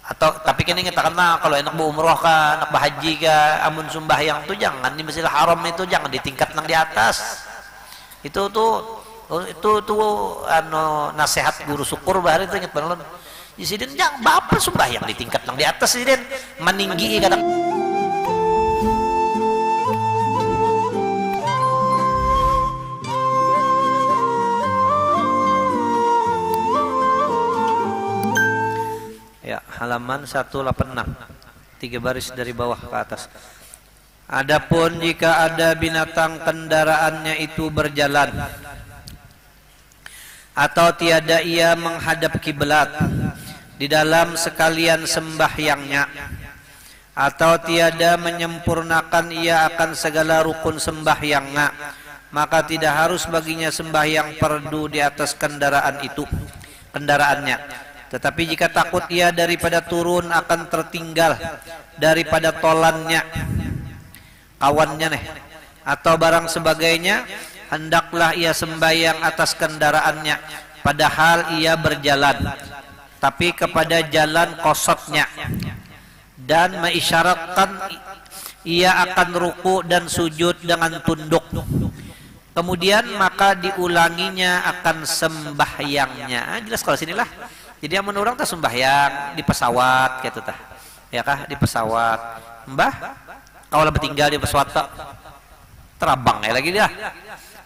Atau tapi kini katakanlah kalau enak berumroh ka, enak berhaji ka, amun sembahyang tuh jangan di Masjidil Haram itu jangan di tingkat yang di atas. Itu nasihat guru syukur bahari itu ingat benar. Di sini jangan bapak sembahyang di tingkat yang di atas sini meninggi kadang. Ya, halaman 186, 3 baris dari bawah ke atas. Adapun jika ada binatang kendaraannya itu berjalan atau tiada ia menghadap kiblat di dalam sekalian sembahyangnya, atau tiada menyempurnakan ia akan segala rukun sembahyangnya, maka tidak harus baginya sembahyang fardu di atas kendaraannya. Tetapi jika takut ia daripada turun akan tertinggal daripada tolannya, kawannya nih, atau barang sebagainya, hendaklah ia sembahyang atas kendaraannya padahal ia berjalan, tapi kepada jalan kosotnya, dan mengisyaratkan ia akan ruku dan sujud dengan tunduk. Kemudian maka diulanginya akan sembahyangnya. Jelas kalau sinilah. Jadi yang menurang tak sembahyang di pesawat gitu tah. Ya kah di pesawat. Mbah, kalau bertinggal di pesawat tak terabang ya lagi dia.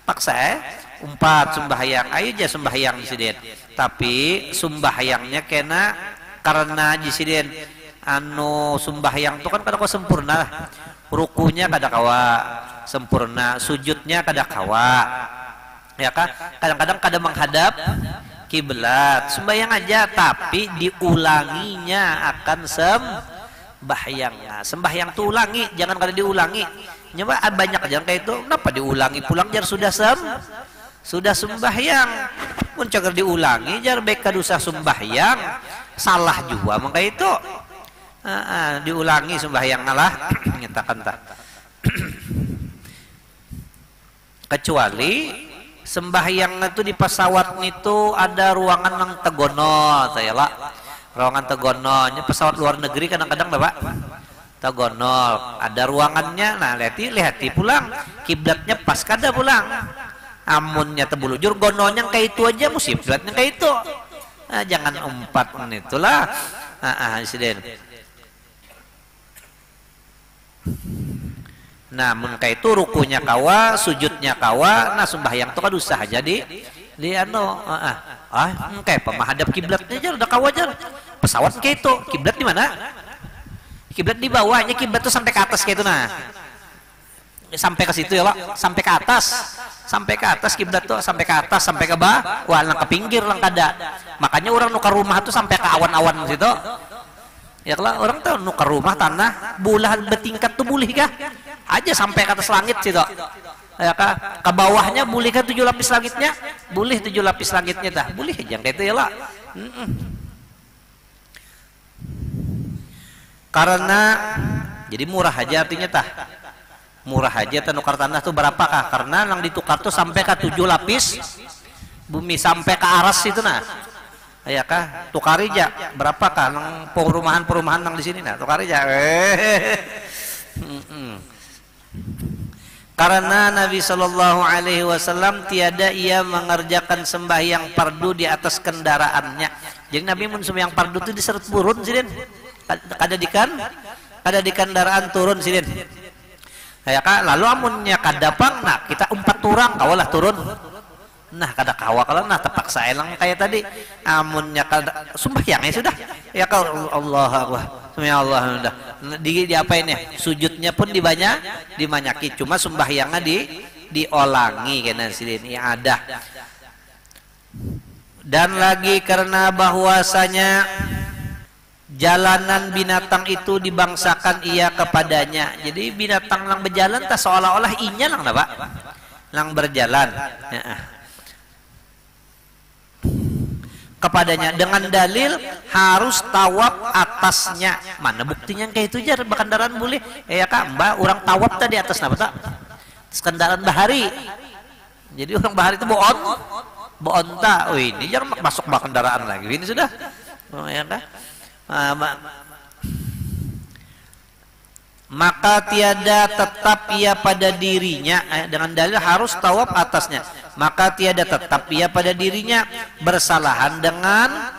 Paksa umpat sembahyang. Ayo aja sembahyang di sini. Tapi sembahyangnya kena karena di sini sembahyang itu kan kada kau sempurna. Rukunya kada kawa sempurna, sujudnya kada kawa. Ya kah? Kadang-kadang kada menghadap kiblat, sembahyang aja tapi diulanginya akan sembahyang. Nah, sembahyang tuh ulangi, jangan kada diulangi. Nyoba banyak aja kayak itu, kenapa diulangi? Pulang jar sudah sembahyang. Mun cager diulangi jar baik kadusa sembahyang, salah juga maka itu. Diulangi sembahyang ngalah nyatakan tak. Kecuali sembahyang itu di pesawat itu ada ruangan yang tegono, lah ruangan tegonolnya pesawat luar negeri kadang-kadang Bapak tegonol ada ruangannya. Nah lihati pulang kiblatnya pas kada pulang, amunnya tebulujur gonolnya kayak itu aja musim kiblatnya kayak itu. Nah, jangan umpat itulah insiden. Nah, kayak itu rukunya kawa, sujudnya kawa, nah sembahyang itu kan usah jadi kayak pemahadap kiblatnya aja udah kawa aja. Pesawat kayak itu, kiblat di mana? Kiblat di bawahnya, kiblat tuh sampai ke atas kayak itu nah. Sampai ke situ ya, Pak. Sampai ke atas. Sampai ke atas kiblat tuh, sampai ke atas, sampai ke bawah, wah lang ke pinggir lang kada. Makanya orang nukar rumah tuh sampai ke awan-awan situ. Ya kalau orang tuh nukar rumah tanah bulan bertingkat tuh boleh kah? Aja sampai ke atas langit situ. Ya kah? Ke bawahnya boleh kah 7 lapis langitnya? Boleh 7 lapis langitnya dah. Boleh jangan kayak itu ya lah. Karena jadi murah aja artinya tah. Murah aja nukar tanah tuh berapa kah? Karena yang ditukar tuh sampai ke 7 lapis bumi sampai ke aras itu nah. Ya kah? Tukari aja berapa kah? Nang perumahan nang di sini nah, tukari aja. Karena Nabi Shallallahu Alaihi Wasallam tiada ia mengerjakan sembahyang fardu di atas kendaraannya. Jadi Nabi mun sembahyang fardu itu diseret turun sidin. Kada di kendaraan turun sidin. Ya kah? Lalu amunnya kadapang, nah kita umpat turang, kawalah turun. Nah kada kawa kalau nah terpaksa elang kayak tadi. Amunnya kada sembahyangnya sudah. Ya kalau Allah sudah di apa ini? Sujudnya pun dimanyaki. Cuma sembahyangnya diolangi kena sini ada. Dan lagi karena bahwasanya jalanan binatang itu dibangsakan ia kepadanya. Jadi binatang yang berjalan tak seolah-olah inya lang Pak. Lang berjalan. Kepadanya dengan dalil harus tawaf atasnya. Mana buktinya kayak itu jar kendaraan boleh? Ya kak mbak orang tawaf tadi atas apa tak? Kendaraan bahari. Jadi orang bahari itu boon tak. Oh ini jar masuk bah kendaraan lagi. Ini sudah. Oh ya kak. maka tiada tetap ia pada dirinya, dengan dalil harus tawaf atasnya, maka tiada tetap ia pada dirinya bersalahan dengan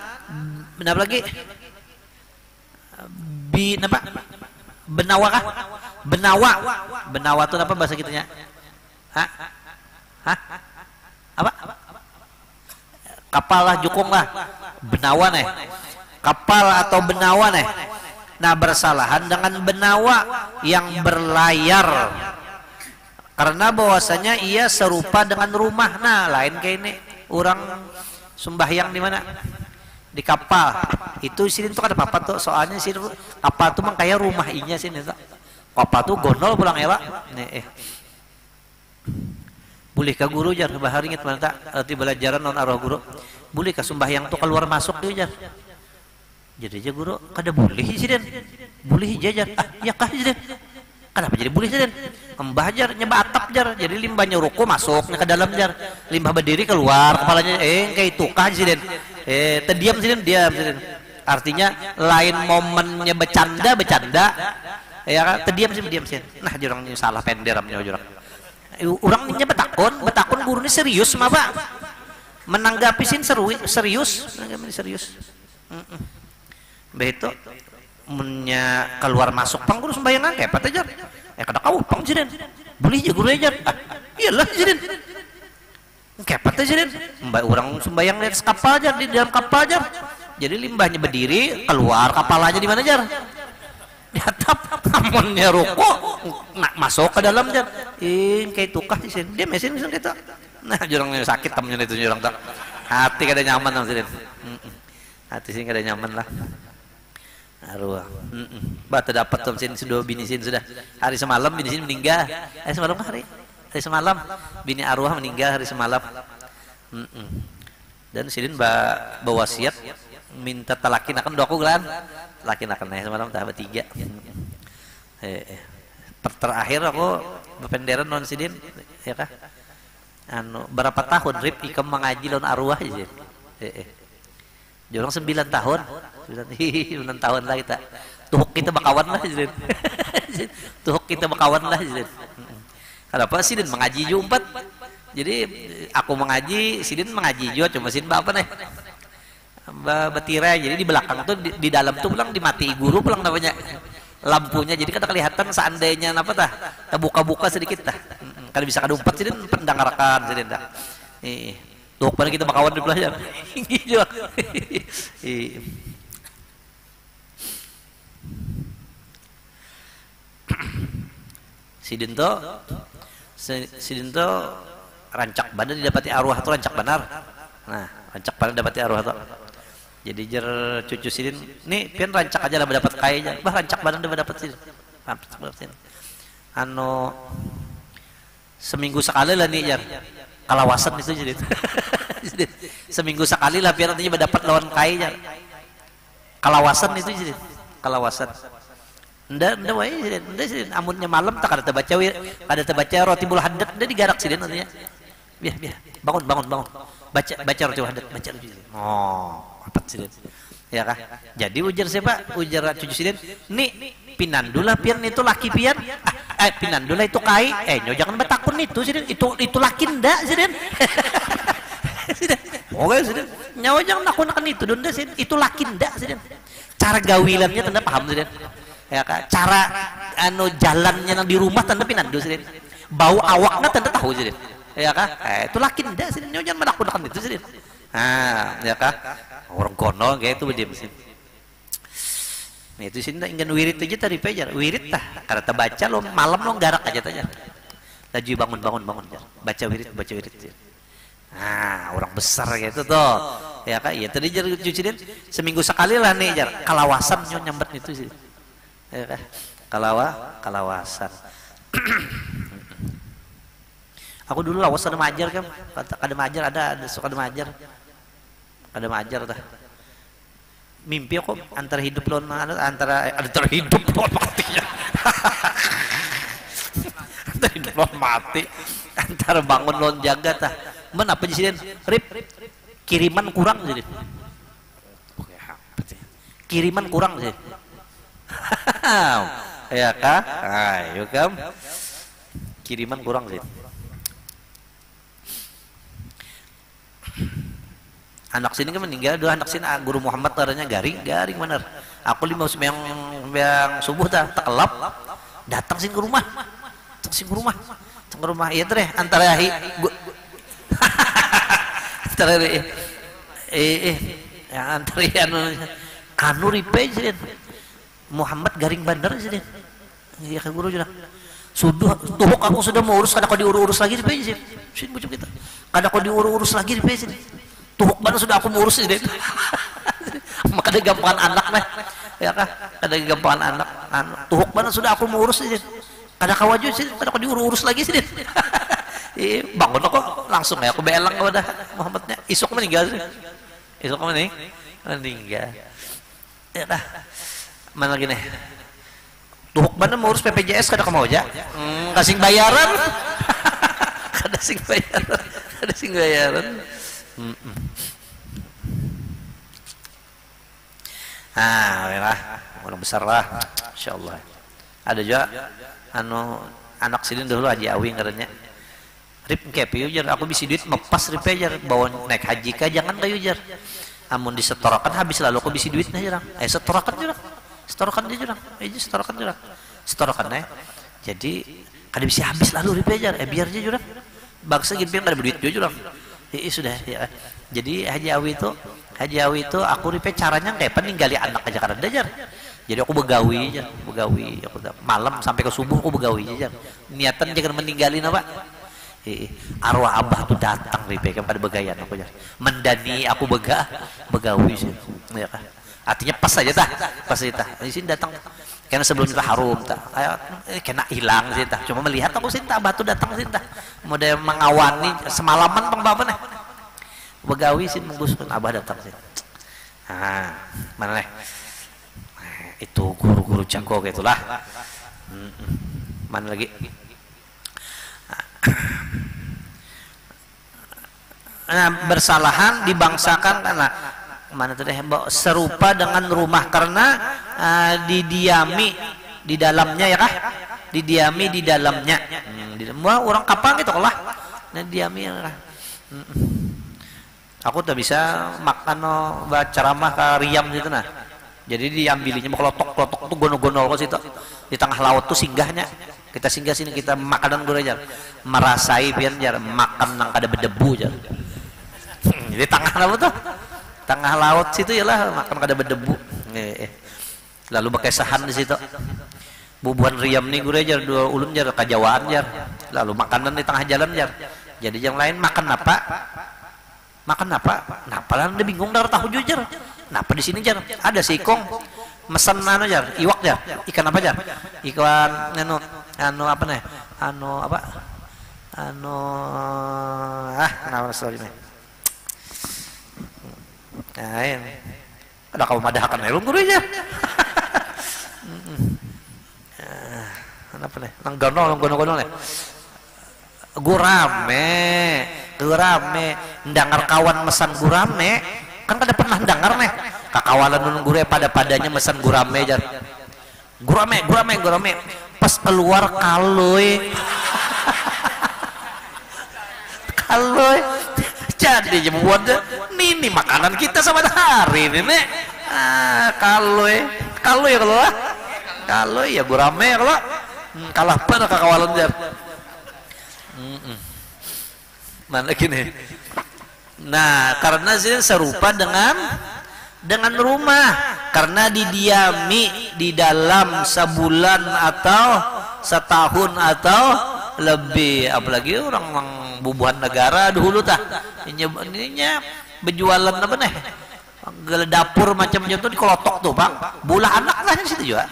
apa lagi benawa kah? Benawa itu apa bahasa kitanya? Apa? Kapal lah, jukung lah, benawa nih, kapal atau benawa nih. Nah, bersalahan dengan benawa yang berlayar, karena bahwasanya ia serupa dengan rumah. Nah, lain kayak ini orang sembahyang di mana? Di kapal. Itu sini tuh ada apa tuh? Soalnya sini kapal tuh mang kayak rumah inya sini tuh. Kapal tuh gondol pulang ya, Pak. Nih, boleh ka guru jar bahari inget mana tak arti belajaran non arwah guru. Boleh ka sembahyang tuh keluar masuk dia jar. Jadi aja guru kada boleh sih, boleh jajar. Ya kah sih, kenapa jadi boleh sih? Mbah jar nyeba atap jar, jadi limbahnya ruko masuknya ke dalam jar, limbah berdiri keluar kepalanya, kayak itu kah sih? Terdiam sih, diam sih. Artinya lain momennya bercanda, ya kan? Terdiam sih, diam sih. Nah, jurang ini salah penderamnya jurang. Orang ini betakun guru ini serius mah Pak, menanggapi sih serius. Begitu mennya keluar masuk pang guru sembahyang kayak apa aja kada kau pang jiden boleh aja guru aja iyalah jiden kayak apa aja mbak orang sembahyang lihat kapal aja di dalam kapal aja, jadi limbahnya berdiri keluar kapal aja di mana aja di atap, amonnya ruko masuk ke dalam aja kayak tukah sih dia mesin kita. Nah, jurangnya sakit temennya itu jurang tak hati kada nyaman sama sih, hati sih kada nyaman lah. Arwah, bata dapat tuh sini sudah bini sini sudah hari semalam bini sini meninggal, hari semalam bini arwah meninggal hari semalam, dan sini bawa wasiat minta talakin akan doaku kan, talakin akan semalam tahap 3. Terakhir aku berpenderan non sidin, ya kah? Berapa tahun rip ikam mengaji lon arwah aja, jorong 9 tahun. 9 tahun lah kita. Tuhuk kita bakawan lah jadi. Tuhuk kita bakawan lah jadi. Kenapa Sidin mengaji juga 4. Jadi aku mengaji, Sidin mengaji juga, cuma Sidin apa nih? Betirai. Jadi di belakang tuh di dalam tuh pulang dimati guru pulang namanya lampunya. Jadi kada kelihatan seandainya apa tah? Buka-buka sedikit tah. Kada bisa kada umpat Sidin pendengarkan Sidin dah. Tuhuk pada kita bakawan di belajar. Juga. Sidin to rancak badan didapati arwah tuh rancak benar. Nah, rancak badan didapati arwah tuh. Jadi jer cucu Sidin, nih pian rancak aja lah mendapat kayaknya. Bah rancak badan udah dapat Sidin. Seminggu sekali lah nih jar. Kalawasan itu jadi. Seminggu sekali lah biar nantinya mendapat lawan kayaknya. Kalawasan itu jadi. Kalawasan. Ndak sih, amunnya malam tak ada terbaca roti bul hadat, ndak digarak sih nantinya. Biar, bangun. Baca roti bul hadat, baca roti. Oh, apa sih? Ya kah? Jadi ujar siapa? Ujar cucu sidin. Nih, pinandula pian itu laki pian. Pinandula itu kai. Jangan betakun itu sidin. Itu laki ndak sidin. Oke sidin. Nyawa jangan nakun itu dunda sidin. Itu laki ndak sidin. Cara gawilannya tanda paham sidin. Ya kan, cara jalannya yang di rumah tanda pinandu sih, bau awaknya tanda tahu sih, ya kan, itu laki ndak sih, jangan menakutkan itu sih, ya kan, orang kono kayak itu dia sih, nah itu sih ingin wirid aja tadi pejar, wirid tah, karena terbaca lo malam lo garak aja tanya, laju bangun, baca wirid sih. Nah, orang besar gitu tuh, ya kan, ya tadi jar cuci seminggu sekali lah nih jar, kalawasan nyambat itu sih. Ya kan? Kalawasan. Aku dulu lawas ada majar kan, ada majar ada suka ada majar dah. Mimpi aku antara hidup lon antara hidup lon matinya. Antara hidup lon mati, antara bangun lon jaga tah. Men apa jadi rip kiriman kurang jadi. kiriman kurang sih. Ya kah? Ayo kam. Kiriman kurang sih. Anak sini kan meninggal, dua anak sini guru Muhammad caranya garing bener. Aku lima yang subuh tak kelap, datang sini ke rumah, iya teh antara antara anu ripe sih Muhammad garing bandar sih iya kan guru juga sudah tuh aku sudah mau urus kada kau diurus lagi ripe sih sini bujuk kita kada kau diurus lagi ripe sih tuh mana sudah aku ngurus sih maka ada gampangan anak nih ya kah ada gampangan anak tuh mana sudah aku ngurus sih kada kawaju sih kada kau diurus lagi sih bangun aku langsung ya aku belang kepada Muhammadnya isuk meninggal sih isuk meninggal ya dah mana lagi nih tuh mana mau urus PPJS kada kamu aja kasih bayaran kada sing bayaran lah orang besar lah insyaallah ada juga anak sini dulu Haji Awi ngaranya rip kepiu jar aku bisi duit mepas rip jar bawa naik haji ka jangan kayu jar amun disetorakan habis lalu aku bisi duitnya jarang setorakan jadi kada bisa habis lalu rip jar biar aja jurang bangsa gitu kada berduit jurang sudah ya jadi Haji Awi itu aku rip caranya kayak peninggali anak aja kada jar jadi aku begawi aku malam sampai ke subuh aku begawi aja niatan jangan meninggalin apa arwah abah tuh datang ripe pada begayan aku ya mendani aku begawi sih ya kan artinya pas aja di sini datang karena sebelum kita harum tak kena hilang sih tak cuma melihat aku sih tak abah tuh datang sih tak model mengawani semalaman pengbaban begawi sih mengguskan abah datang sih mana nih itu guru-guru jago gitulah mana lagi bersalahan dibangsakan karena mana tadi serupa dengan rumah karena didiami di dalamnya ya kah didiami di dalamnya orang kapal gitu lah didiami ya kah aku tak bisa makan baca ceramah ke Riam gitu nah jadi diambilinya mau kelotok tuh gonol-gonol ke situ di tengah laut tuh singgahnya kita singgah sini kita makanan gue aja merasai biar jar makan nang kada berdebu jar jadi tengah laut tuh tengah laut situ ya lah makan kada berdebu lalu pakai sahan di situ bubuhan Riam nih gue aja dua ulun jar kajawaan jar lalu makanan di tengah jalan jar jadi yang lain makan apa napa lah udah bingung dar tahu jujur napa di sini jar ada si Ikong mesen mana jar iwak jar ikan apa jar ikan apa nih kenapa story nih ada kamu madahakan elung guru aja apa nih nang gonol nih gurame ndangar kawan mesan gurame kan kada pernah dengar nih kakawalan nun gure padanya mesan gurame jar gurame pas keluar kaloy jadi membuat ini makanan kita sama hari ini nih kaloy ya gurame kalau kalah pada kakawalan jar mana gini nah karena sini serupa dengan rumah karena didiami di dalam sebulan atau setahun atau lebih apalagi orang bubuhan negara dulu tah ininya berjualan apa nih dapur macam-macam tuh dikelotok tuh bang bola anak lah di situ juga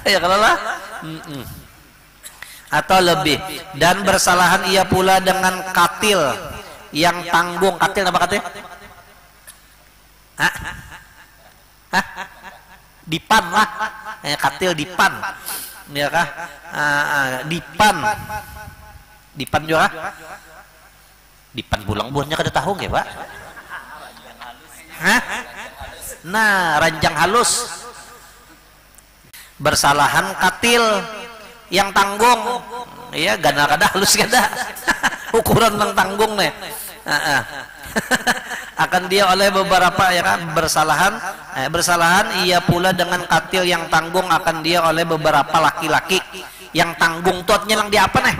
ya kalau lah atau lebih dan bersalahan ia pula dengan katil yang tanggung katil apa katil dipan lah katil dipan ya kah dipan juga dipan bulang buahnya kada tahu nggak pak Nah, ranjang halus. Bersalahan katil yang tanggung. Ya, gana kada halus kada. Ukuran yang tanggung nih. Akan dia oleh beberapa ya kan bersalahan ia pula dengan katil yang tanggung akan dia oleh beberapa laki-laki yang tanggung tuatnya lang di apa nih?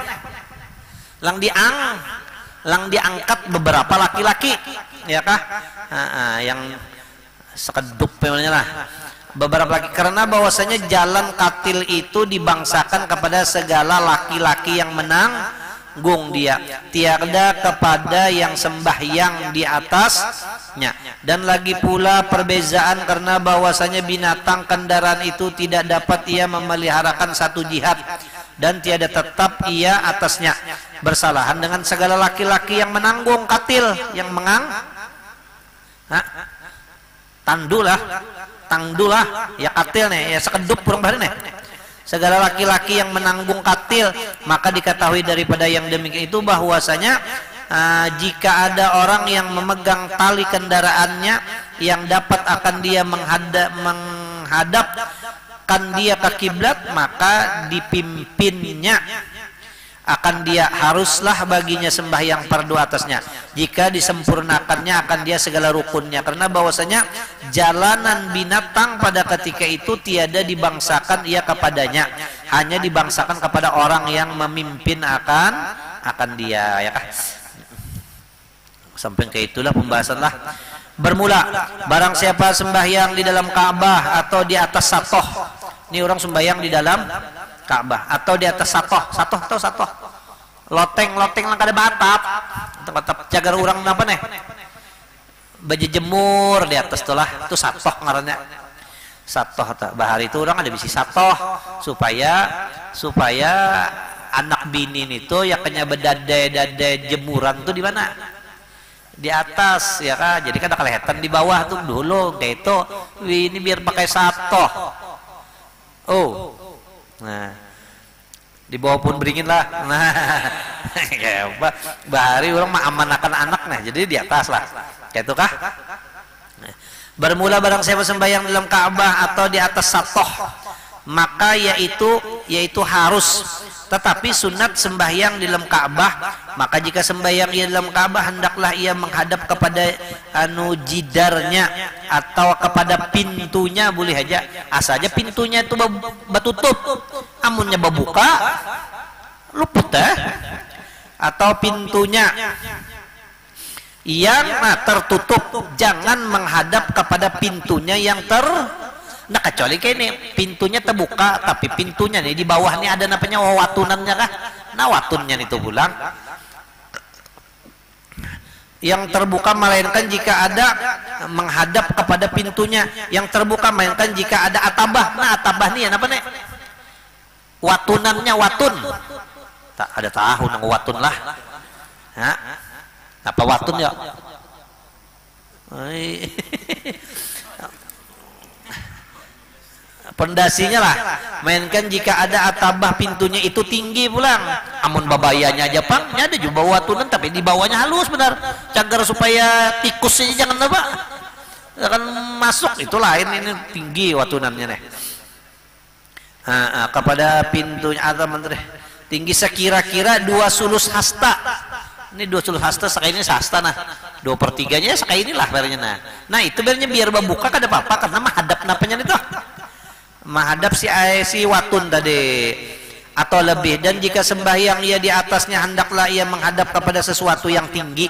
Lang diangkat beberapa laki-laki ya kah? Yang sekedup namanya lah. Beberapa laki, karena bahwasanya jalan katil itu dibangsakan kepada segala laki-laki yang menanggung dia, tiada kepada yang sembahyang di atasnya. Dan lagi pula perbezaan karena bahwasanya binatang kendaraan itu tidak dapat ia memeliharakan satu jihad dan tiada tetap ia atasnya, bersalahan dengan segala laki-laki yang menanggung katil yang tangdulah ya katil nih ya sekedup kurang bahari nih segala laki-laki yang menanggung katil. Maka diketahui daripada yang demikian itu bahwasanya jika ada orang yang memegang tali kendaraannya yang dapat akan dia menghadapkan dia ke kiblat, maka dipimpinnya akan dia haruslah baginya sembahyang fardu atasnya. Jika disempurnakannya akan dia segala rukunnya, karena bahwasanya jalanan binatang pada ketika itu tiada dibangsakan ia kepadanya, hanya dibangsakan kepada orang yang memimpin akan dia ya kan. Sampai ke itulah pembahasan lah. Bermula barang siapa sembahyang di dalam Ka'bah atau di atas satoh. Ini orang sembahyang di dalam Ka'bah atau di atas satoh loteng lang kada batap cagar urang apa nih baju jemur di atas tuh lah itu satoh ngarannya satoh bahari itu orang ada bisi satoh supaya anak binin itu ya kenya bedade jemuran tuh di mana di atas ya kan, jadi kan ada kelihatan di bawah tuh dulu kayak itu ini biar pakai satoh. Nah, di bawah pun beringin lah. Nah, kayak apa? Bahari orang mah amanakan anak nah, jadi di atas lah. Kayak itu kah? Nah, bermula barang siapa sembahyang dalam Ka'bah atau di atas satoh, maka yaitu harus. Tetapi sunat sembahyang di dalam Ka'bah, maka jika sembahyang ia dalam Ka'bah hendaklah ia menghadap kepada jidarnya atau kepada pintunya boleh aja, asalnya pintunya itu batutup, amunnya babuka luput atau pintunya yang tertutup jangan menghadap kepada pintunya yang nah kecuali kayak ini pintunya terbuka tapi pintunya nih di bawah nih ada namanya watunannya kah? Nah watunnya itu pulang yang terbuka melainkan jika ada menghadap kepada pintunya yang terbuka melainkan jika ada atabah. Nah atabah nih apa nih? Watunannya watun. Tak ada tahu nang watun lah. Hah? Apa watun ya? Pondasinya lah, mainkan jika ada atabah pintunya itu tinggi pulang, amun babayanya aja pang, ada juga watunan tapi di bawahnya halus benar, cagar supaya tikusnya jangan apa, akan masuk itu lain ini tinggi watunannya nih. Kepada pintunya atau menteri tinggi sekira-kira 2 sulus hasta. Ini 2 sulus hasta sekali ini hasta nah 2/3-nya sekali inilah barangnya nah itu barangnya biar membuka kada apa-apa karena menghadap napanya itu. Menghadap si watun tadi atau lebih. Dan jika sembahyang ia di atasnya hendaklah ia menghadap kepada sesuatu yang tinggi.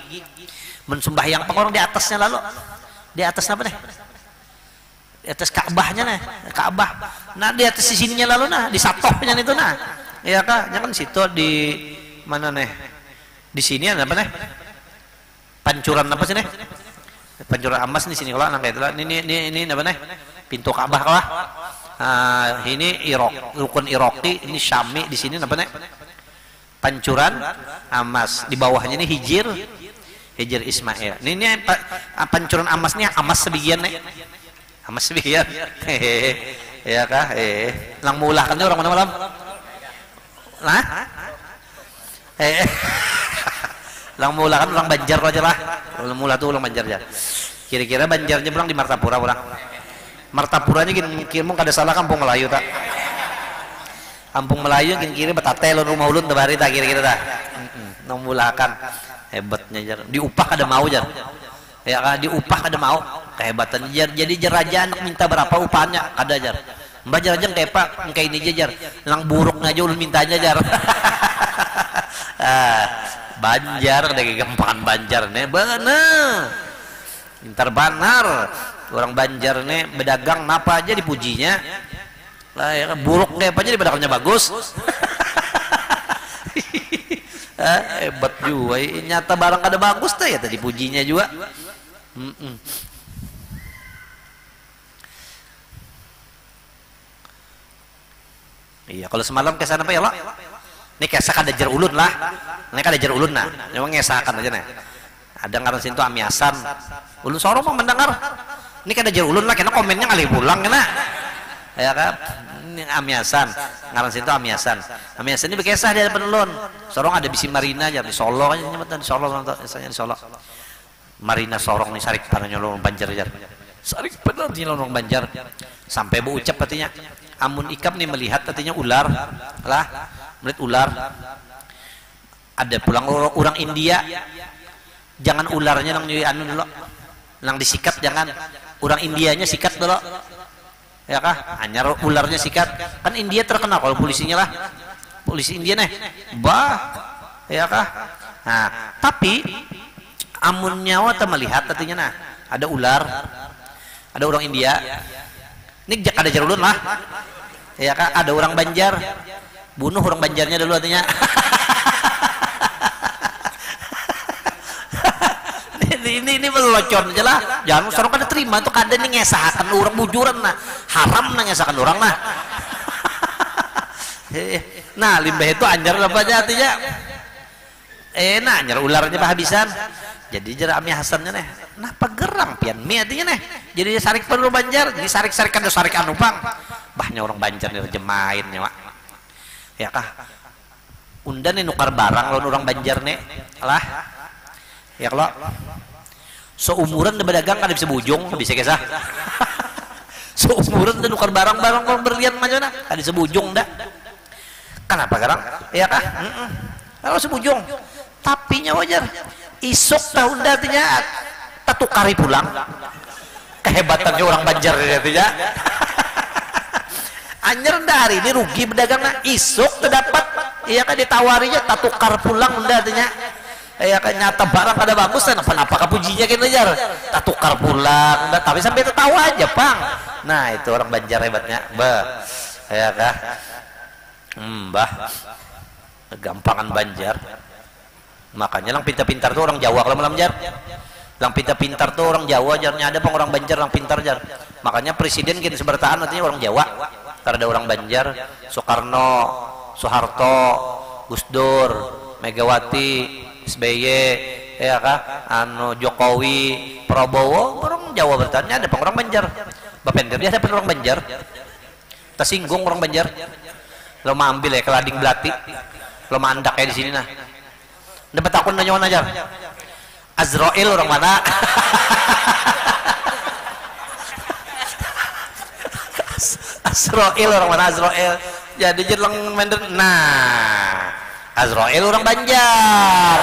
Mensembahyang orang di atasnya lalu di atas apa nih? Di atas Ka'bahnya nih, Ka'bah. Nah di atas sininya lalu nah di satohnya itu nah. Ya kah? Jangan situ di mana nih? Di sini ada apa nih? Pancuran apa sih nih? Pancuran emas di sini kalau kayak itu lah. Ini apa nih? Pintu Ka'bah lah. Ini rukun Iraqi, ini Syami di sini apa nih? Pancuran emas. Di bawahnya ini Hijir Ismail. Ini pancuran emas nih, emas sebagian nih. Emas sebagian. Ya kah? Lang mulah kan orang mana malam? Nah? Lang mulah kan orang Banjar aja lah. Lang mulah tuh orang Banjar aja. Kira-kira Banjarnya pulang di Martapura pulang. Martapuranya kira mau kada salah kampung Melayu tak. Kampung Melayu kira betate lo rumah ulun tebari tak kira-kira tak. Nomulakan hebatnya jar. Diupah kada mau jar. Ya kan diupah kada mau. Kehebatan jar. Jadi jar raja anak minta berapa upahnya kada jar. Mbak jar aja kayak pak kayak ini jar. Lang buruk aja ulun mintanya jar. Banjar deh gampangan Banjar nih bener. Pintar banar. Orang Banjar nih berdagang apa aja dipujinya. Lah ya kan buruk kayak apa aja dibedaknya bagus. Hebat juga. Nyata barang kada bagus tuh ya tadi pujinya juga. Iya, kalau semalam kesan apa ya, Pak? Ini kesah kada jar ulun lah. Ini kada jar ulun nah. Memang ngesahkan aja nih. Ada ngaran sintu amiasan. Ulun sorong mau mendengar. Ini kada jar ulun lah, kena komennya kali pulang kena. Ya kan? Ini amiasan. Ngaran sintu amiasan. Amiasan ini berkesah di hadapan ulun. Sorong ada bisi Marina aja di Solo aja nyebutan di Solo misalnya di Solo. Marina sorong nih sarik pananya orang Banjar jar. Sarik benar nih orang Banjar. Sampai bu ucap artinya. Amun ikam nih melihat artinya ular lah, melihat ular. Ada pulang orang India. Jangan ularnya nang nyui anu dulu. Nang disikat jangan. Orang Indianya sikat dulu. Ya kah? Hanya ularnya sikat. Kan India terkenal kalau polisinya lah. Polisi India nih. Bah. Ya kah? Nah, tapi amun nyawa ta melihat artinya nah, ada ular. Ada orang India. Ini ada jarulun lah. Ya kah? Ada orang Banjar. Bunuh orang Banjarnya dulu artinya. ini melocon aja lah. Jangan seorang kada terima itu kada nih ngesahkan orang bujuran nah. Haram nah ngesahkan orang nah. Nah, limbah itu anjar apa aja artinya. Nah, anjar ularnya habisan. Jadi jera ami hasannya nih. Napa gerang pian mi artinya nih. Jadi sarik perlu Banjar, jadi sarik-sarik kada sarik anu pang. Bahnya orang Banjar nih jemain nya, Pak. Ya kah? Undan nih nukar barang lawan orang Banjar nih. Lah. Ya kalau seumuran de berdagang kada bisa bujung, bisa kisah. Seumuran de nukar barang-barang orang berlian macam mana? Kada bisa bujung dah. Kenapa garang? Ya kah? Kalau sebujung. Tapi nya wajar. Isuk tahun datinya tatukari pulang. Kehebatannya orang Banjar datinya. Anjir dari ini rugi berdagang isuk terdapat. Iya kan ditawarinya tatukar pulang datinya. Ya kan nyata barang kada bagus kan apa kapujinya kan ajar tatukar pulang tapi sampai tertawa aja pang. Nah itu orang Banjar hebatnya bah ya kah bah gampangan Banjar. Makanya lang pintar-pintar tuh orang Jawa kalau malam jar. Lang pintar-pintar tuh orang Jawa jarnya ada pang orang Banjar lang pintar jar. Makanya presiden gini sebertaan artinya orang Jawa. Karena ada orang Banjar, Soekarno, Soeharto, Gus Dur, Megawati, SBY, ya kah? Anu Jokowi, Prabowo, orang Jawa bertanya ada pang orang Banjar. Bapender dia ada orang Banjar. Tersinggung orang Banjar. Lo mau ambil ya kelading belati. Lo mandak kayak di sini nah. Dapat akun nanya mana aja? Azrael orang mana? Azrael orang mana Azrael? Jadi jelang mender. Nah, Azrael orang Banjar.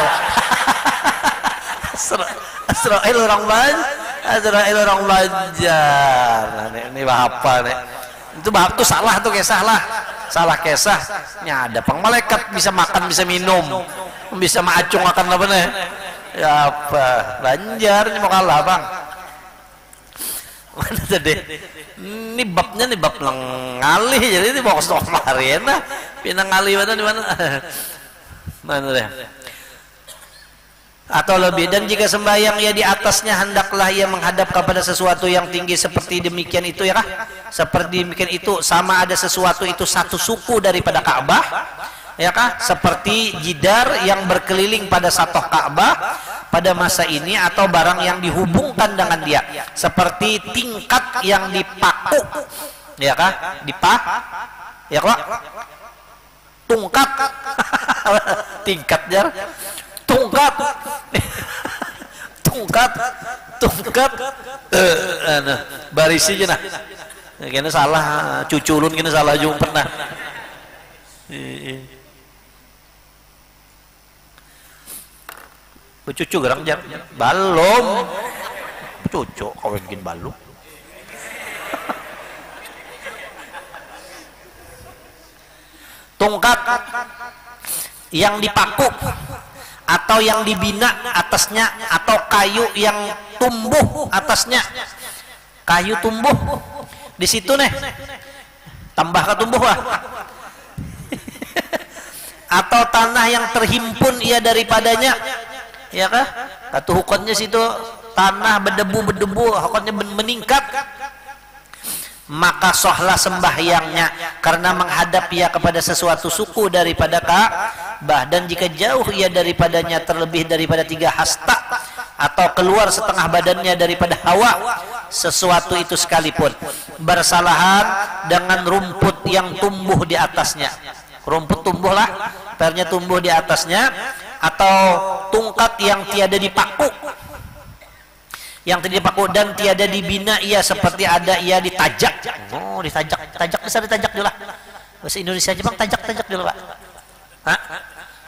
Azrael orang Azrael orang Banjar. Nah, ini apa nih? Itu bahap tuh salah tuh kisah lah. Salah kisah. Nya ada pang malaikat bisa makan bisa minum. Bisa macung akan apa nih? Ya apa? Banjar ini mau kalah bang. Mana tadi? Ini babnya nih bab lang ngalih jadi ini bawa stok kemarin nah. Pinang ngalih mana di mana? Mana deh? Atau lebih dan jika sembahyang ya di atasnya hendaklah ia menghadap kepada sesuatu yang tinggi seperti demikian itu ya kah? Seperti demikian itu sama ada sesuatu itu satu suku daripada Ka'bah. Ya kah? Seperti jidar yang berkeliling pada satoh Ka'bah pada masa ini atau barang yang dihubungkan dengan dia seperti tingkat yang dipaku ya kah? Ya kok? Tungkat tingkat jar tungkat tungkat tungkat barisi aja nah kena salah cuculun kena salah juga pernah cucu gerang jam balom cucu kawin bikin balum tungkat yang dipaku atau yang dibina atasnya atau kayu yang tumbuh atasnya kayu tumbuh di situ nih tambah ke tumbuh lah atau tanah yang terhimpun ia daripadanya ya kah kata hukumnya situ tanah berdebu hukumnya meningkat maka sahlah sembahyangnya karena menghadap ia kepada sesuatu suku daripada Ka'bah dan jika jauh ia daripadanya terlebih daripada 3 hasta atau keluar setengah badannya daripada hawa sesuatu itu sekalipun bersalahan dengan rumput yang tumbuh di atasnya rumput tumbuhlah pernya tumbuh di atasnya atau tungkat yang tiada dipaku dan tiada dibina ia seperti ada ia ditajak ditajak bisa ditajak juga lah bahasa Indonesia Jepang tajak dulu Pak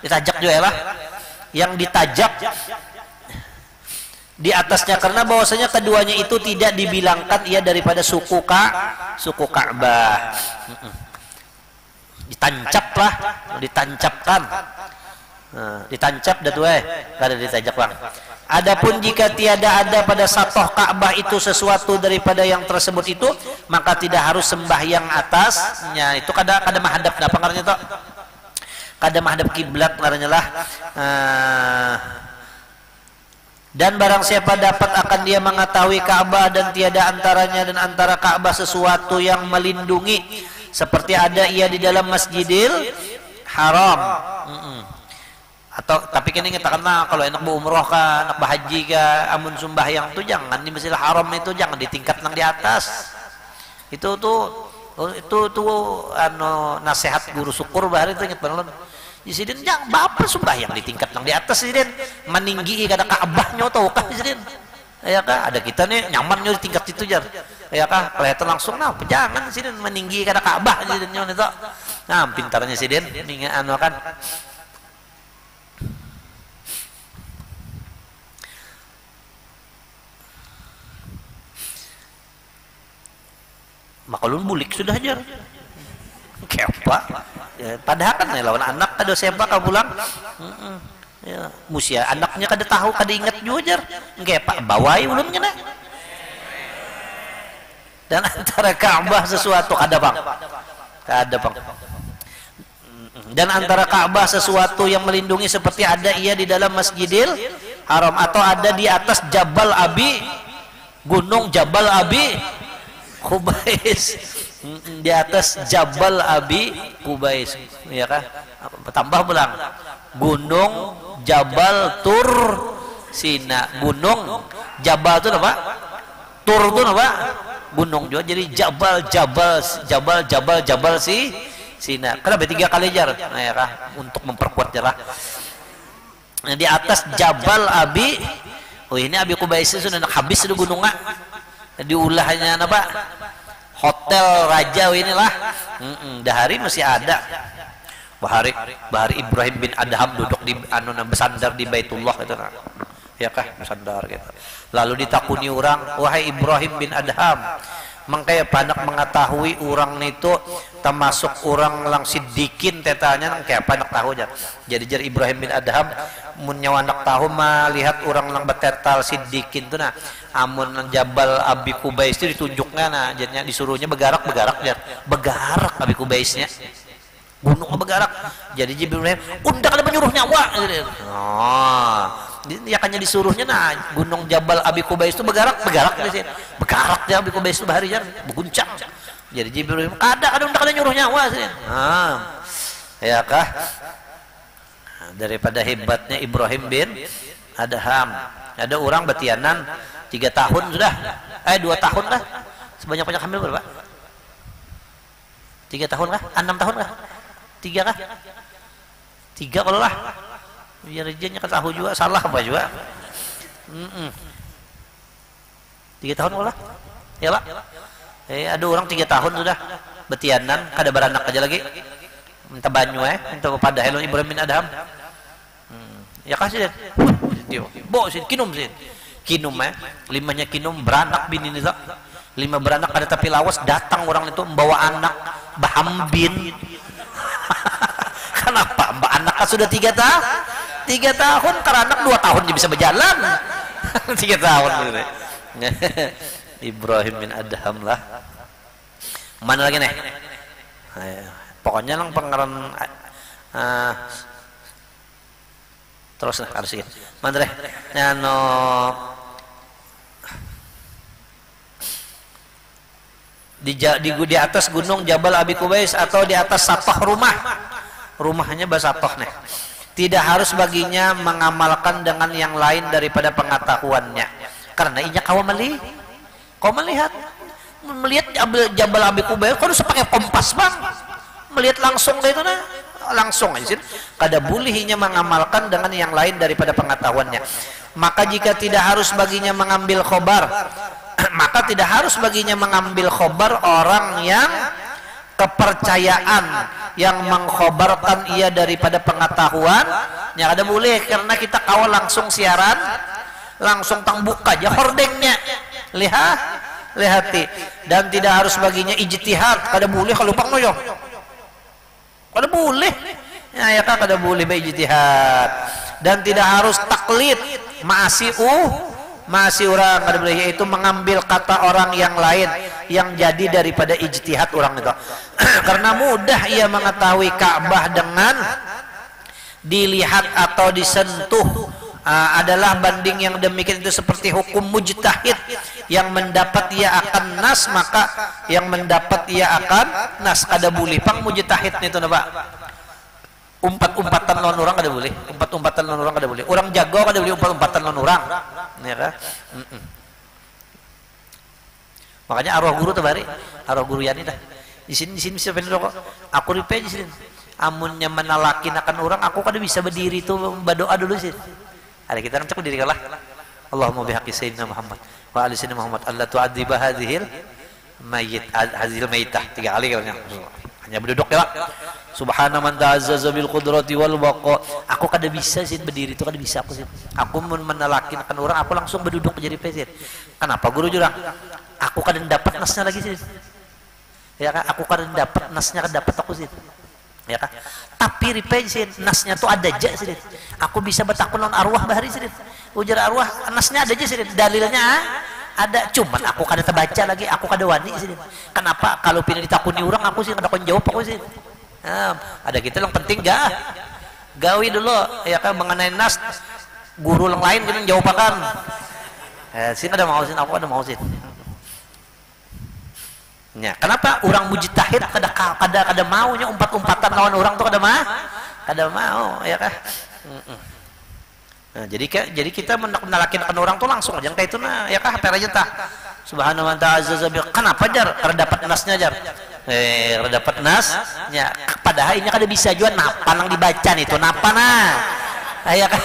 ditajak juga ya lah yang ditajak di atasnya karena bahwasanya keduanya itu tidak dibilangkan ia daripada suku Ka'bah ditancapkan ditancap dah tuh kada ditajak bang. Adapun jika tiada ada pada satoh Ka'bah itu sesuatu daripada yang tersebut itu maka tidak harus sembahyang atasnya itu kada menghadap apa ngarannya toh kada menghadap kiblat ngarannya lah dan barang siapa dapat akan dia mengetahui Ka'bah dan tiada antaranya dan antara Ka'bah sesuatu yang melindungi seperti ada ia di dalam Masjidil Haram atau tapi kini kita kena kalau enak berumroh kah, enak berhaji kah, amun sembahyang tuh jangan di Masjidil Haram itu jangan ditingkat nang di atas. Itu nasihat guru syukur bahari itu ingat benar. Di sini jangan bapak sembahyang ditingkat nang di atas sini meninggi kada Ka'bahnya tau kah di sini. Ya kah ada kita nih nyamannya di tingkat itu jar. Ya kah kelihatan langsung nah jangan sini meninggi kada Ka'bah di sini itu. Nah pintarnya sini ningan kan makalun bulik sudah ajar kepa ya, padahal kan ya, lawan anak kada siapa kau pulang ya, musia anaknya kada tahu kada ingat juga ajar kepa bawai ulumnya nah dan antara Ka'bah sesuatu kada bang dan antara Ka'bah sesuatu yang melindungi seperti ada ia di dalam Masjidil Haram atau ada di atas Jabal Abi gunung Jabal Abi Kubais di atas Jabal Abi Kubais ya kan tambah pulang gunung Jabal Tur Sina gunung Jabal itu apa Tur itu apa gunung juga jadi Jabal Sina kenapa 3 kali jar nah, ya kan untuk memperkuat jarak nah, di atas Jabal Abi ini Abi Kubais sudah habis itu gunungnya diulahnya apa hotel raja inilah dahari masih ada bahari Ibrahim bin Adham duduk di bersandar di Baitullah gitu nah. Ya kah bersandar gitu lalu ditakuni orang wahai Ibrahim bin Adham mangkaya panak mengetahui orang itu termasuk orang lang sidikin tetanya nang kayak panak tahu aja jadi jar Ibrahim bin Adham mun nyawa anak tahu mah lihat orang lang betetal sidikin tuh nah amun Jabal Abi Kubais itu ditunjuknya nah jadinya disuruhnya begarak jar begarak Abi Kubaisnya gunung begarak jadi Jibril undang ada menyuruh nyawa ya kanya disuruhnya nah gunung Jabal Abi Kubais itu begarak di sini begarak ya Abi Kubais itu bahari jar berguncang jadi Jibril ada undang ada nyuruh nyawa sini ya kah daripada hebatnya Ibrahim bin Adham ada orang betianan 3 tahun sudah 2 tahun lah sebanyak hamil berapa 3 tahun kah 6 tahun kah 3 kah 3 kalau lah biar rejennya ketahui juga salah apa juga 3 tahun ulah. Ya lah. Ada orang 3 tahun sudah betianan, kada beranak aja lagi. Minta banyu minta kepada Helon Ibrahim bin Adham. Ya kasih deh. Bo sih kinum sih. Kinum 5-nya kinum beranak bini nisa. 5 beranak ada tapi lawas datang orang itu membawa anak bahambin. Kenapa? Mbak anak sudah 3 tahun. 3 tahun karena anak 2 tahun dia bisa berjalan. 3 tahun gitu. Ibrahim bin Adham lah. Mana lagi nih? Pokoknya lang pengaran terus lah harus gitu. Mana deh? Di atas gunung Jabal Abi Kubais atau di atas satoh rumahnya basatoh nih. Tidak harus baginya mengamalkan dengan yang lain daripada pengetahuannya, karena inya kau melihat Jabal Abi Kubais kau harus pakai kompas bang, melihat langsung gitu nah, langsung aja kada boleh inya mengamalkan dengan yang lain daripada pengetahuannya. Maka jika tidak harus baginya mengambil khobar, maka tidak harus baginya mengambil khobar orang yang kepercayaan yang mengkhobarkan ia daripada pengetahuan. Ya ada boleh, karena kita kawal langsung siaran, langsung tang buka aja hordengnya, lihati. Dan tidak harus baginya ijtihad, kada boleh kalau lupa noyo, kada boleh ya kan, kada boleh ijtihad. Dan tidak harus taklid, masih orang kada boleh, yaitu mengambil kata orang yang lain yang jadi daripada ijtihad orang itu. Karena mudah ia mengetahui Ka'bah dengan dilihat atau disentuh adalah banding yang demikian itu seperti hukum mujtahid yang mendapat ia akan nas, maka yang mendapat ia akan nas. Kada boleh pang mujtahid itu napa umpat-umpatan lawan orang kada boleh, umpat-umpatan lawan orang kada boleh, orang jago kada boleh umpat-umpatan lawan orang ya kan. Makanya arwah guru tabari, arwah guru yani dah di sini bisa bener kok aku ripe di sini amunnya menalakin akan orang aku kada bisa berdiri tuh berdoa dulu sih. Ada kita ngecek berdiri kalah, Allahumma bihaqqi sayyidina Muhammad wa ali sayyidina Muhammad alla tu'adziba hadhil maitah 3 kali katanya. Hanya berduduk ya subhana man ta'azzaza bil qudrati wal baqa. Aku kada bisa sih berdiri itu, kada bisa aku sih. Aku menalakin akan orang aku langsung berduduk jadi pesit. Kenapa guru jurang? Aku kada dapat nasnya lagi sih. Ya kan, aku kada dapat nasnya, kada dapat aku sih. Ya kan? Tapi ripensin nasnya tuh ada aja sih. Aku bisa bertakun lawan arwah bahari sih. Ujar arwah nasnya ada aja sih. Dalilnya ada, cuman aku kada terbaca lagi, aku kada wani sih. Kenapa? Kalau pindah ditakuni orang aku sih kada kon jawab aku sih. Ada kita yang penting gawi dulu ya kan mengenai nas, guru yang lain kita jawab akan. Sih kada mau sih, aku kada mau sih. Ya, kenapa orang mujtahid kada maunya umpat-umpatan lawan orang tuh kada mau ya kan. Nah, jadi kita menalakin orang tuh langsung aja kayak itu nah ya kan, hampir aja tah subhanahu wa ta'ala. Kenapa jar? Karena dapat nasnya jar. Karena dapat nasnya, padahal ini kada bisa juga napa nang dibaca nih tuh napa nah. Ya kan.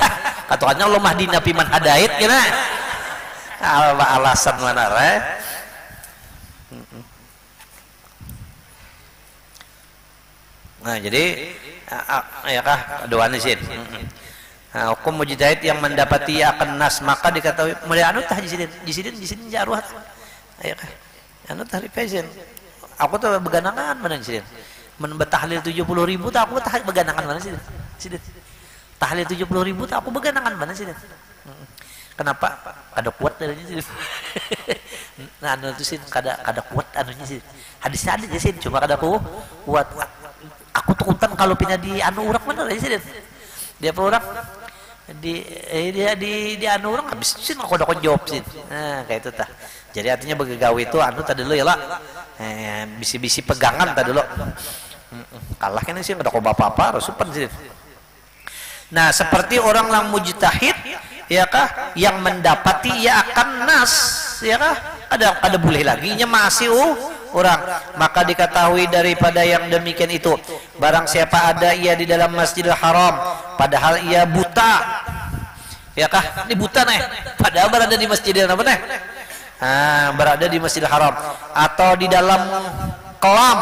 Katakannya Allah mahdi nabi man hadait kira. Alasan mana Nah jadi ya kah doa nih sih. Hukum mujtahid yang mendapati akan nas, maka diketahui mulai anu tah di sini jaruh. Ya kah. Anu tah ripesen. Aku tuh beganangan mana sih. Men betahlil 70.000 tuh aku beganangan mana sih. Tahlil 70.000 tuh aku beganangan mana sih. Kenapa? Kada kuat dari sini. Nah anu itu sih kada kuat anunya sih. Hadisnya ada sih, cuma kada kuat. Aku takutan kalau pindah di anu urang mana sih dia orang di anu orang habis sih aku udah jawab sih. Nah kayak itu tah. Jadi artinya begawe itu anu tadi dulu ya lah. Bisi-bisi pegangan tadi dulu. Kalah kan sih kada kok apa-apa harus supen sih. Nah seperti orang yang mujtahid ya kah yang mendapati ia akan nas ya kah ada boleh lagi nya masih orang, maka diketahui daripada yang demikian itu barang siapa ada ia di dalam Masjidil Haram padahal ia buta ya kah, ini buta nih padahal berada di Masjidil apa nih berada di Masjidil Haram atau di dalam kelam,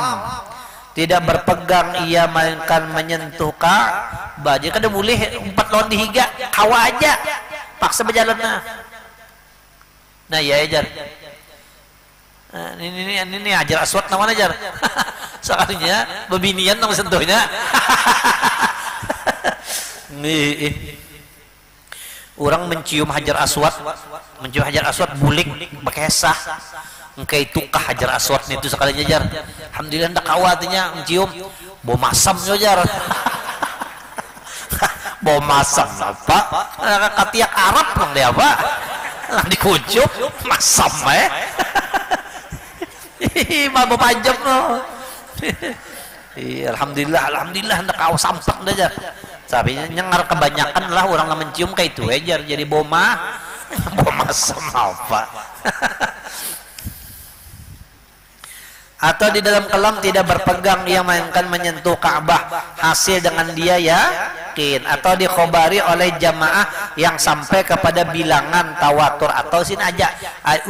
tidak berpegang ia melainkan menyentuh Ka'bah. Jadi kada boleh 4 lawan dihiga kawa aja paksa berjalan nah ya ajar ini ajar aswad namanya ajar sekalinya bebinian nama sentuhnya nih orang mencium hajar aswad bulik bekesah engkau itu kah hajar aswad itu sekalinya jar alhamdulillah ndak kawatinya mencium bau masam jar bau masam apa katiak Arab lang dia apa lang dikucup masam mabuk panjang no alhamdulillah ndak kawa sampak dah jar tapi nyengar kebanyakan lah orang yang mencium kayak itu jar jadi bau masam apa atau di dalam kelam tidak berpegang ia melainkan menyentuh Ka'bah hasil dengan dia yakin atau dikhobari oleh jamaah yang sampai kepada bilangan tawatur atau sini aja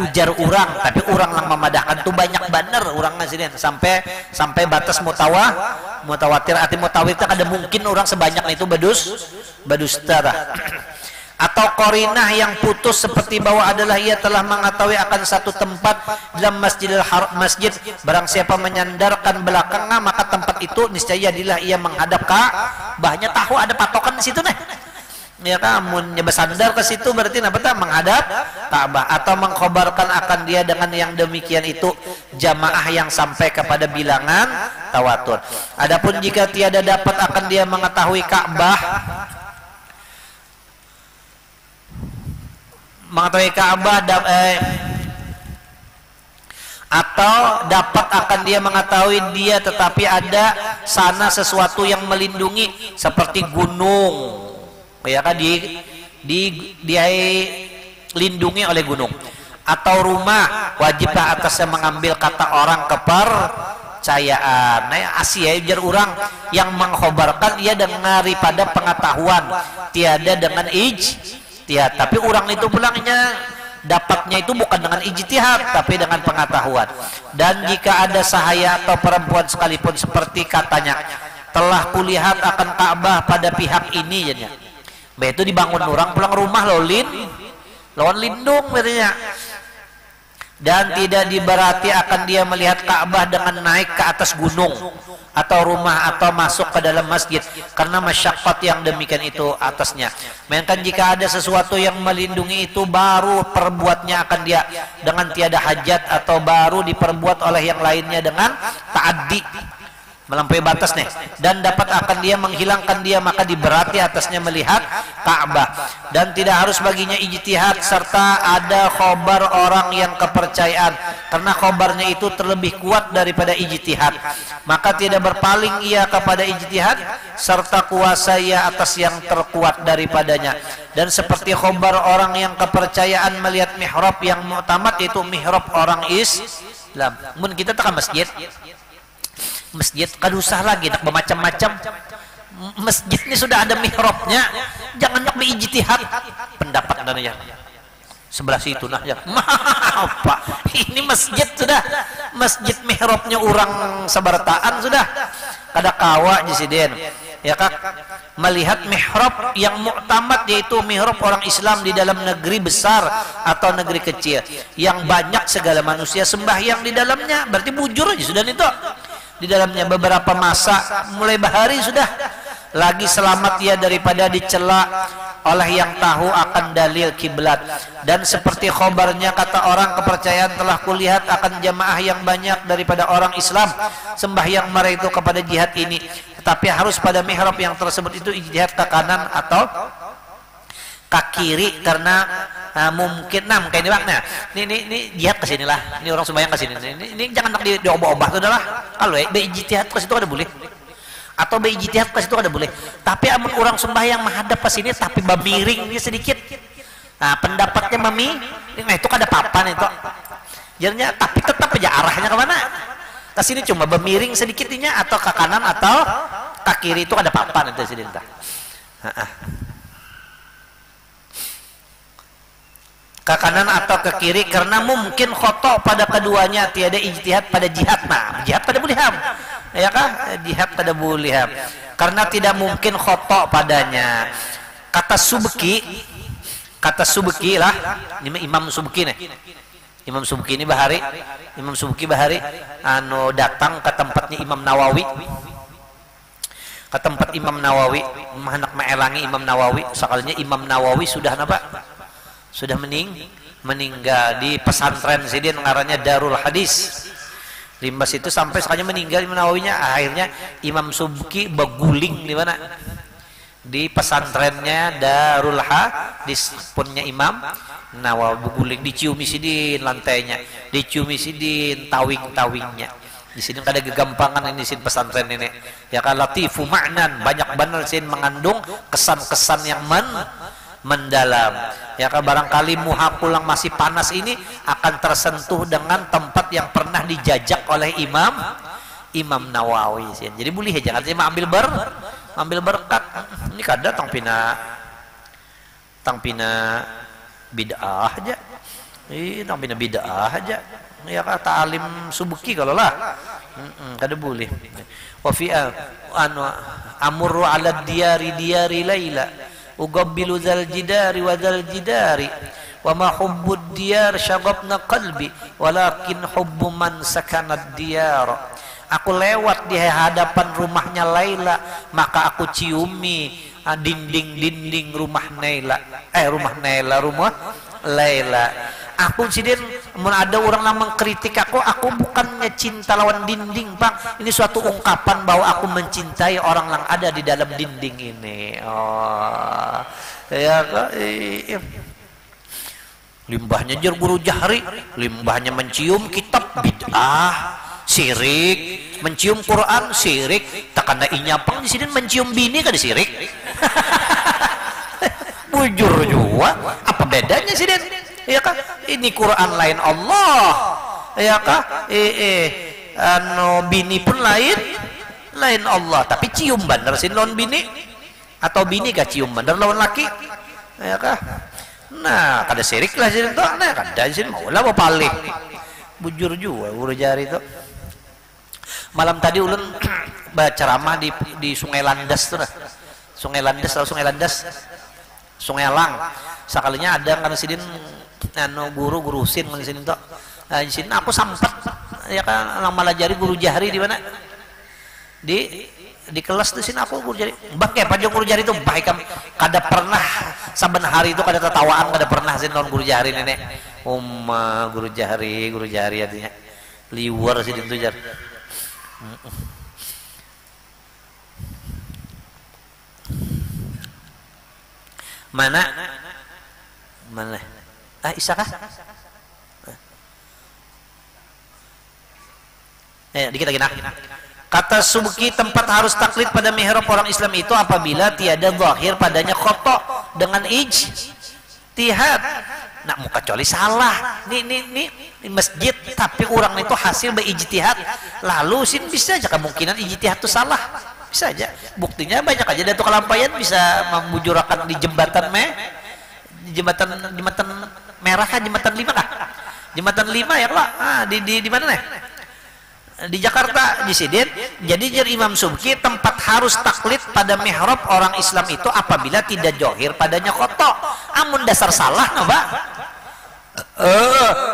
ujar orang tapi orang yang memadahkan tuh banyak bener orangnya sini sampai batas mutawatir arti mutawatir ada mungkin orang sebanyak itu badusta atau korinah yang putus seperti bahwa adalah ia telah mengetahui akan satu tempat dalam masjid barang siapa menyandarkan belakangnya maka tempat itu niscaya jadilah ia menghadap Ka'bahnya tahu ada patokan di situ nih ya kamu bersandar ke situ berarti menghadap Ka'bah atau mengkhabarkan akan dia dengan yang demikian itu jamaah yang sampai kepada bilangan tawatur. Adapun jika tiada dapat akan dia mengetahui Ka'bah atau dapat akan dia mengetahui dia tetapi ada sana sesuatu yang melindungi seperti gunung ya kan dilindungi oleh gunung atau rumah wajiblah atasnya mengambil kata orang kepercayaan Asia jar orang yang mengkhabarkan ia daripada pengetahuan tiada dengan ijtihad tapi orang itu pulangnya dapatnya itu bukan dengan ijtihad tapi dengan pengetahuan dan jika ada sahaya atau perempuan sekalipun seperti katanya telah kulihat akan Ka'bah pada pihak ini jadinya itu dibangun orang pulang rumah lawan lindung berarti dan tidak diberarti akan dia melihat Ka'bah dengan naik ke atas gunung atau rumah atau masuk ke dalam masjid karena masyaqqat yang demikian itu atasnya melainkan jika ada sesuatu yang melindungi itu baru perbuatnya akan dia dengan tiada hajat atau baru diperbuat oleh yang lainnya dengan ta'addi melampaui batas nih dan dapat akan dia menghilangkan dia maka diberati atasnya melihat Ka'bah dan tidak harus baginya ijtihad serta ada khobar orang yang kepercayaan karena khobarnya itu terlebih kuat daripada ijtihad maka tidak berpaling ia kepada ijtihad serta kuasa ia atas yang terkuat daripadanya dan seperti khobar orang yang kepercayaan melihat mihrab yang mu'tamad itu mihrab orang Islam mun kita tekan masjid kada usah lagi nak bermacam-macam masjid ini sudah ada mihrabnya jangan nak berijtihad pendapat dan sebelah situ nah ya apa ini masjid sudah masjid mihrabnya orang sabartaan sudah kada kawa jisiden ya kak melihat mihrab yang mu'tamad yaitu mihrab orang Islam di dalam negeri besar atau negeri kecil yang banyak segala manusia sembahyang di dalamnya berarti bujur aja sudah itu di dalamnya beberapa masa mulai bahari sudah lagi selamat ia daripada dicela oleh yang tahu akan dalil kiblat dan seperti khobarnya kata orang kepercayaan telah kulihat akan jamaah yang banyak daripada orang Islam sembahyang mereka itu kepada jihad ini tetapi harus pada mihrab yang tersebut itu ijtihad ke kanan atau ke kiri karena mungkin kayak ini bang ini jihad ke sini lah ini orang sembahyang ke sini ini jangan nak diobah-obah itu adalah kalau beijtihad ke situ ada boleh atau beijtihad ke situ ada boleh tapi amun orang sembahyang menghadap ke sini tapi bamiring ini sedikit pendapatnya nah itu kada papan itu jadinya tapi tetap aja arahnya kemana ke sini cuma bamiring sedikitnya atau ke kanan atau ke kiri itu kada papan itu sini ke kanan atau ke kiri, karena mungkin khoto pada keduanya, tiada ijtihad pada jihad. Nah, jihad pada buliham, ya kah? Jihad pada buliham, karena tidak mungkin khoto padanya. Kata Subki lah, ini Imam Subki nih. Imam Subki ini Bahari, Imam Subki Bahari anu datang ke tempatnya Imam Nawawi. Ke tempat Imam Nawawi, hendak maelangi Imam Nawawi, sekalinya Imam Nawawi sudah napa? Sudah meninggal di pesantren sidin ngarannya Darul Hadis. Limbas itu sampai sekalinya meninggal Imam Nawawinya, akhirnya Imam Subki beguling di mana? Di pesantrennya Darul Hadis punya Imam Nawawi, beguling, diciumi sidin lantainya, diciumi sidin tawing-tawingnya. Di sini ada kegampangan ini sin pesantren ini. Ya kan, latifu ma'nan, banyak benar sin mengandung kesan-kesan yang mendalam. Ya kan, barangkali muha pulang masih panas ini akan tersentuh dengan tempat yang pernah dijajak oleh Imam Nawawi. Jadi boleh jangan cuma ambil berkat. Ini kada tang pina bid'ah aja. Tang pina bid'ah aja. Ya kata alim Subki kalau lah. Kada boleh. Wa fi amurru ala diyari laila ugabbilu zal jidari wa zal jidari wa ma hubbud diyar syaghabna qalbi walakin hubbu man sakanad diyar. Aku lewat di hadapan rumahnya Laila, maka aku ciumi dinding-dinding rumah Laila. Aku sidin mun ada orang yang mengkritik aku bukannya cinta lawan dinding, Pak. Ini suatu ungkapan bahwa aku mencintai orang yang ada di dalam dinding ini. Oh. Ya, limbahnya jer guru jahri, limbahnya mencium kitab bid'ah, syirik, mencium Quran syirik, tak ada inyapang di sini mencium bini kan syirik. Bujur juga, apa bedanya sih, ya kan? Ini Quran lain Allah, ya kan? Bini pun lain Allah, tapi cium bener sih lawan bini, atau bini gak cium bener lawan laki, ya kan? Nah, kada syirik lah sih itu, nah kada sih mau lah mau paling, bujur juga urut jari itu. Malam tadi ulun berceramah di Sungai Landas tuh, Sungai Landas, Sungai Alang. Sekalinya ada kan sidin guru sin di sini tuh. Nah, di sini aku sempat ya kan lang malajari guru jahri di mana? Di kelas di sini aku guru jahri. Bang kayak panjang guru jahri itu baik kada pernah saben hari itu kada tertawaan, kada pernah sin non guru jahri nenek. Guru jahri artinya liwar sidin tuh jar. Mana Isakah? Dikit lagi kata Subki, tempat harus taklid pada mihrab orang Islam itu apabila tiada zahir padanya khoto dengan ijtihad. Nak mau kecuali salah nih masjid tapi orang itu hasil berijtihad, lalu sin bisa aja kemungkinan ijtihad itu salah, bisa aja. Buktinya banyak aja Datuk Kalampayan bisa membujurakan di jembatan merah kan, jembatan 5 kah? Jembatan 5 ya lah. Di mana nih? Di Jakarta di Sidin. Jadi jadi Imam Subki, tempat harus taklid pada mihrab orang Islam itu apabila tidak johir padanya khoto. Amun dasar salah Pak.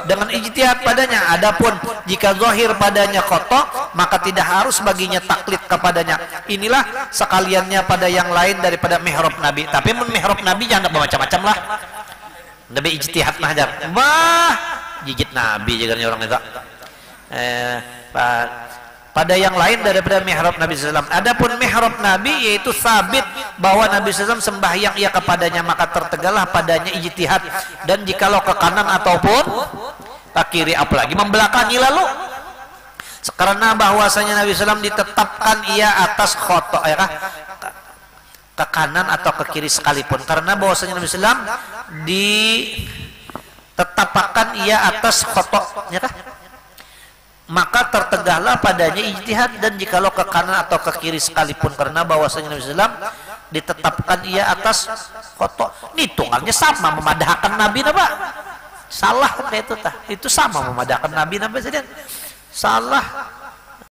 Dengan ijtihad padanya. Adapun jika zahir padanya khoto, maka tidak harus baginya taklid kepadanya. Inilah sekaliannya pada yang lain daripada mihrab Nabi. Tapi mihrab Nabi jangan bermacam-macam lah. Nabi ijtihad mahjar. Wah, gigit Nabi jadinya orang itu. Pada yang lain daripada mihrab Nabi SAW. Adapun mihrab Nabi yaitu sabit bahwa Nabi SAW sembahyang ia kepadanya, maka tertegaklah padanya ijtihad. Dan jikalau ke kanan ataupun ke kiri, apalagi membelakangi lalu. Karena bahwasanya Nabi SAW ditetapkan ia atas khoto, ya kah? Ke kanan atau ke kiri sekalipun. Karena bahwasanya Nabi SAW ditetapkan ia atas khoto, ya kah? Maka tertegaklah padanya ijtihad. Dan jikalau ke kanan atau ke kiri sekalipun, karena bahwasanya Nabi SAW ditetapkan ia atas khoto. Ini hitungannya sama memadahkan Nabi, Pak. salah itu tah, itu sama memadakan nabi sampai saja salah